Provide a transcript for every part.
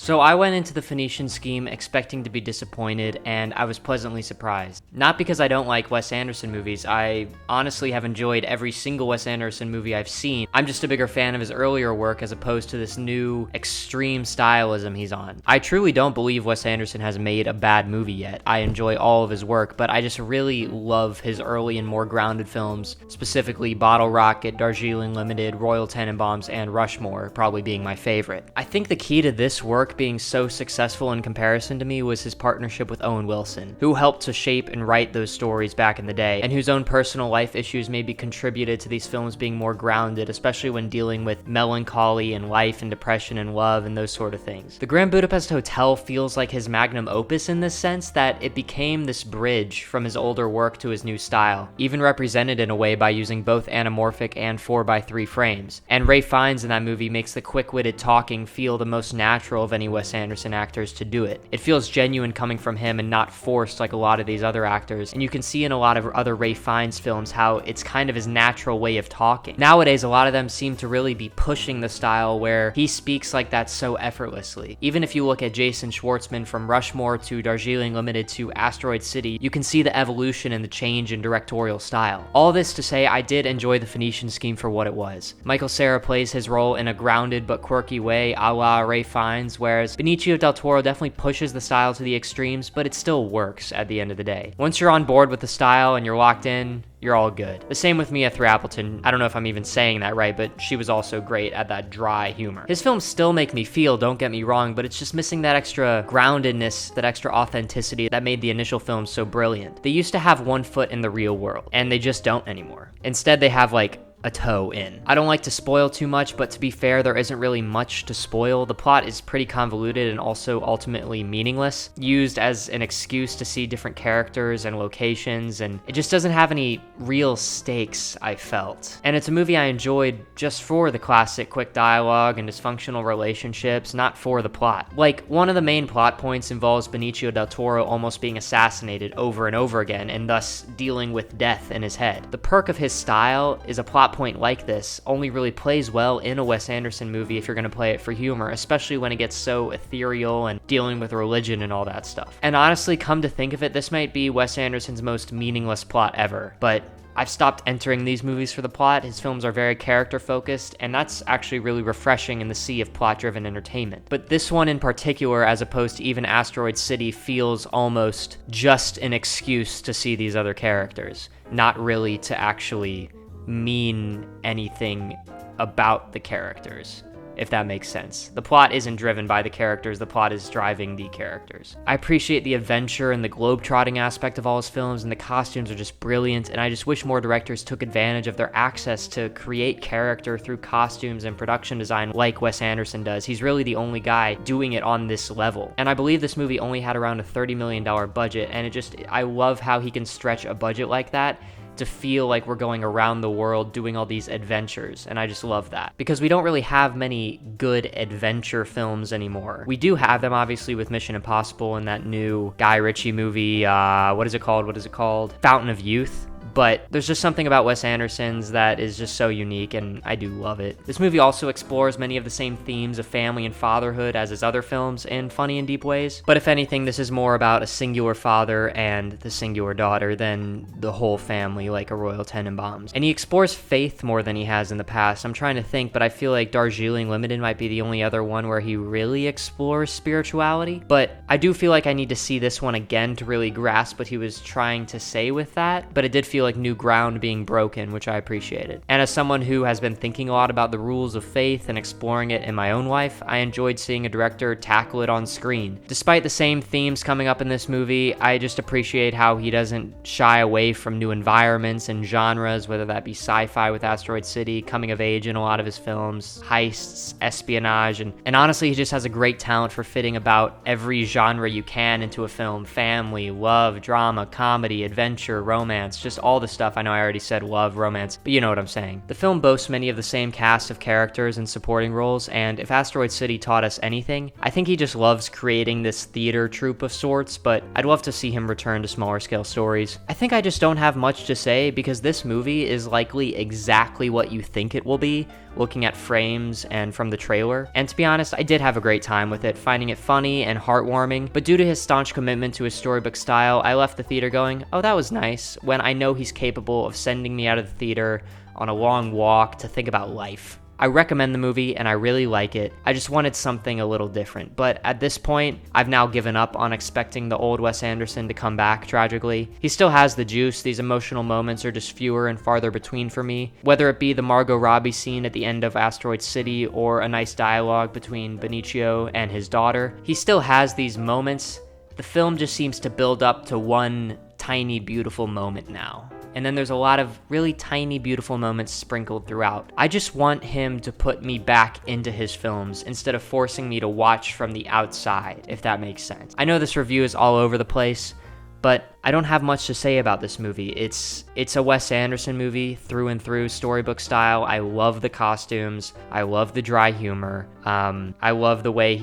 So I went into the Phoenician scheme expecting to be disappointed, and I was pleasantly surprised. Not because I don't like Wes Anderson movies, I honestly have enjoyed every single Wes Anderson movie I've seen. I'm just a bigger fan of his earlier work as opposed to this new extreme stylism he's on. I truly don't believe Wes Anderson has made a bad movie yet. I enjoy all of his work, but I just really love his early and more grounded films, specifically Bottle Rocket, Darjeeling Limited, Royal Tenenbaums, and Rushmore probably being my favorite. I think the key to this work being so successful in comparison to me was his partnership with Owen Wilson, who helped to shape and write those stories back in the day, and whose own personal life issues maybe contributed to these films being more grounded, especially when dealing with melancholy and life and depression and love and those sort of things. The Grand Budapest Hotel feels like his magnum opus in this sense, that it became this bridge from his older work to his new style, even represented in a way by using both anamorphic and 4:3 frames. And Ralph Fiennes in that movie makes the quick-witted talking feel the most natural of any Wes Anderson actors to do it. It feels genuine coming from him and not forced like a lot of these other actors, and you can see in a lot of other Ralph Fiennes films how it's kind of his natural way of talking. Nowadays, a lot of them seem to really be pushing the style where he speaks like that so effortlessly. Even if you look at Jason Schwartzman from Rushmore to Darjeeling Limited to Asteroid City, you can see the evolution and the change in directorial style. All this to say, I did enjoy the Phoenician scheme for what it was. Michael Cera plays his role in a grounded but quirky way, a la Ralph Fiennes, whereas Benicio del Toro definitely pushes the style to the extremes, but it still works at the end of the day. Once you're on board with the style and you're locked in, you're all good. The same with Mia Thrapleton. I don't know if I'm even saying that right, but she was also great at that dry humor. His films still make me feel, don't get me wrong, but it's just missing that extra groundedness, that extra authenticity that made the initial films so brilliant. They used to have one foot in the real world, and they just don't anymore. Instead, they have like a toe in. I don't like to spoil too much, but to be fair, there isn't really much to spoil. The plot is pretty convoluted and also ultimately meaningless, used as an excuse to see different characters and locations, and it just doesn't have any real stakes, I felt. And it's a movie I enjoyed just for the classic quick dialogue and dysfunctional relationships, not for the plot. Like, one of the main plot points involves Benicio del Toro almost being assassinated over and over again, and thus dealing with death in his head. The perk of his style is a plot point like this only really plays well in a Wes Anderson movie if you're going to play it for humor, especially when it gets so ethereal and dealing with religion and all that stuff. And honestly, come to think of it, this might be Wes Anderson's most meaningless plot ever, but I've stopped entering these movies for the plot. His films are very character focused, and that's actually really refreshing in the sea of plot-driven entertainment. But this one in particular, as opposed to even Asteroid City, feels almost just an excuse to see these other characters, not really to actually mean anything about the characters, if that makes sense. The plot isn't driven by the characters, the plot is driving the characters. I appreciate the adventure and the globe-trotting aspect of all his films, and the costumes are just brilliant, and I just wish more directors took advantage of their access to create character through costumes and production design like Wes Anderson does. He's really the only guy doing it on this level. And I believe this movie only had around a $30 million budget, and I love how he can stretch a budget like that to feel like we're going around the world doing all these adventures, and I just love that. Because we don't really have many good adventure films anymore. We do have them, obviously, with Mission Impossible and that new Guy Ritchie movie, what is it called? Fountain of Youth. But there's just something about Wes Anderson's that is just so unique, and I do love it. This movie also explores many of the same themes of family and fatherhood as his other films in funny and deep ways. But if anything, this is more about a singular father and the singular daughter than the whole family like a Royal Tenenbaums. And he explores faith more than he has in the past. I'm trying to think, but I feel like Darjeeling Limited might be the only other one where he really explores spirituality. But I do feel like I need to see this one again to really grasp what he was trying to say with that. But it did feel like new ground being broken, which I appreciated. And as someone who has been thinking a lot about the rules of faith and exploring it in my own life, I enjoyed seeing a director tackle it on screen. Despite the same themes coming up in this movie, I just appreciate how he doesn't shy away from new environments and genres, whether that be sci-fi with Asteroid City, coming of age in a lot of his films, heists, espionage, and honestly, he just has a great talent for fitting about every genre you can into a film. Family, love, drama, comedy, adventure, romance, just all all the stuff. I know I already said love, romance, but you know what I'm saying. The film boasts many of the same cast of characters and supporting roles, and if Asteroid City taught us anything, I think he just loves creating this theater troupe of sorts, but I'd love to see him return to smaller scale stories. I think I just don't have much to say because this movie is likely exactly what you think it will be, looking at frames and from the trailer. And to be honest, I did have a great time with it, finding it funny and heartwarming, but due to his staunch commitment to his storybook style, I left the theater going, oh, that was nice, when I know he's capable of sending me out of the theater on a long walk to think about life. I recommend the movie and I really like it. I just wanted something a little different. But at this point, I've now given up on expecting the old Wes Anderson to come back tragically. He still has the juice. These emotional moments are just fewer and farther between for me. Whether it be the Margot Robbie scene at the end of Asteroid City or a nice dialogue between Benicio and his daughter, he still has these moments. The film just seems to build up to one tiny, beautiful moment now. And then there's a lot of really tiny, beautiful moments sprinkled throughout. I just want him to put me back into his films instead of forcing me to watch from the outside, if that makes sense. I know this review is all over the place, but I don't have much to say about this movie. It's a Wes Anderson movie through and through, storybook style. I love the costumes. I love the dry humor. I love the way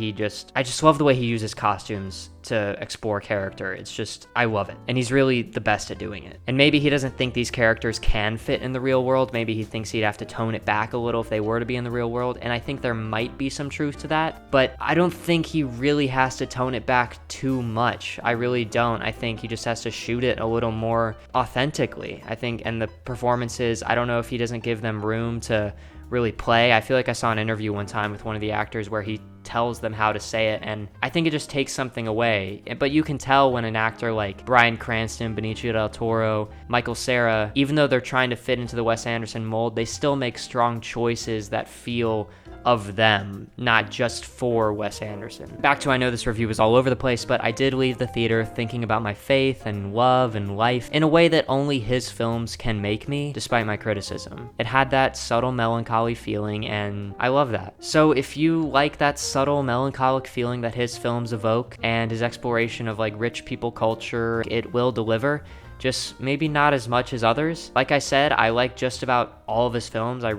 I just love the way he uses costumes to explore character. It's just, I love it. And he's really the best at doing it. And maybe he doesn't think these characters can fit in the real world. Maybe he thinks he'd have to tone it back a little if they were to be in the real world. And I think there might be some truth to that. But I don't think he really has to tone it back too much. I really don't. I think he just has to shoot it a little more authentically. I think, and the performances, I don't know if he doesn't give them room to really play. I feel like I saw an interview one time with one of the actors where he tells them how to say it, and I think it just takes something away. But you can tell when an actor like Bryan Cranston, Benicio del Toro, Michael Cera, even though they're trying to fit into the Wes Anderson mold, they still make strong choices that feel of them, not just for Wes Anderson. Back to, I know this review was all over the place, but I did leave the theater thinking about my faith and love and life in a way that only his films can make me, despite my criticism. It had that subtle melancholy feeling, and I love that. So if you like that subtle melancholic feeling that his films evoke and his exploration of like rich people culture, it will deliver. Just maybe not as much as others. Like I said, I like just about all of his films. I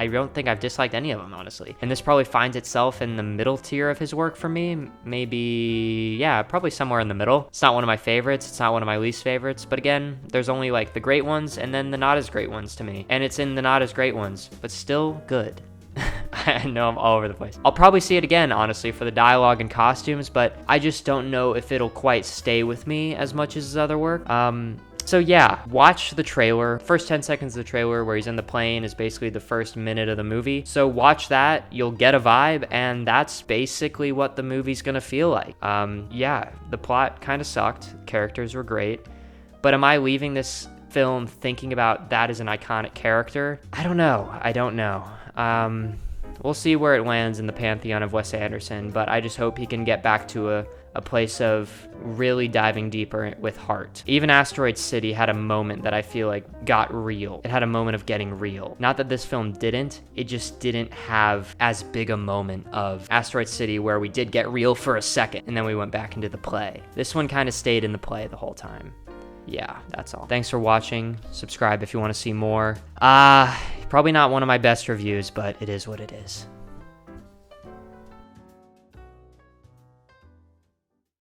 don't think I've disliked any of them, honestly. And this probably finds itself in the middle tier of his work for me. Maybe, yeah, probably somewhere in the middle. It's not one of my favorites. It's not one of my least favorites. But again, there's only like the great ones and then the not as great ones to me. And it's in the not as great ones, but still good. I know I'm all over the place. I'll probably see it again, honestly, for the dialogue and costumes, but I just don't know if it'll quite stay with me as much as his other work. So yeah, watch the trailer. First 10 seconds of the trailer where he's in the plane is basically the first minute of the movie. So watch that, you'll get a vibe, and that's basically what the movie's gonna feel like. Yeah, the plot kind of sucked, characters were great, but am I leaving this film thinking about that as an iconic character? I don't know. We'll see where it lands in the pantheon of Wes Anderson, but I just hope he can get back to a place of really diving deeper with heart. Even Asteroid City had a moment that I feel like got real. It had a moment of getting real. Not that this film didn't, it just didn't have as big a moment of Asteroid City where we did get real for a second and then we went back into the play. This one kind of stayed in the play the whole time. Yeah, that's all. Thanks for watching. Subscribe if you want to see more. Probably not one of my best reviews, but it is what it is.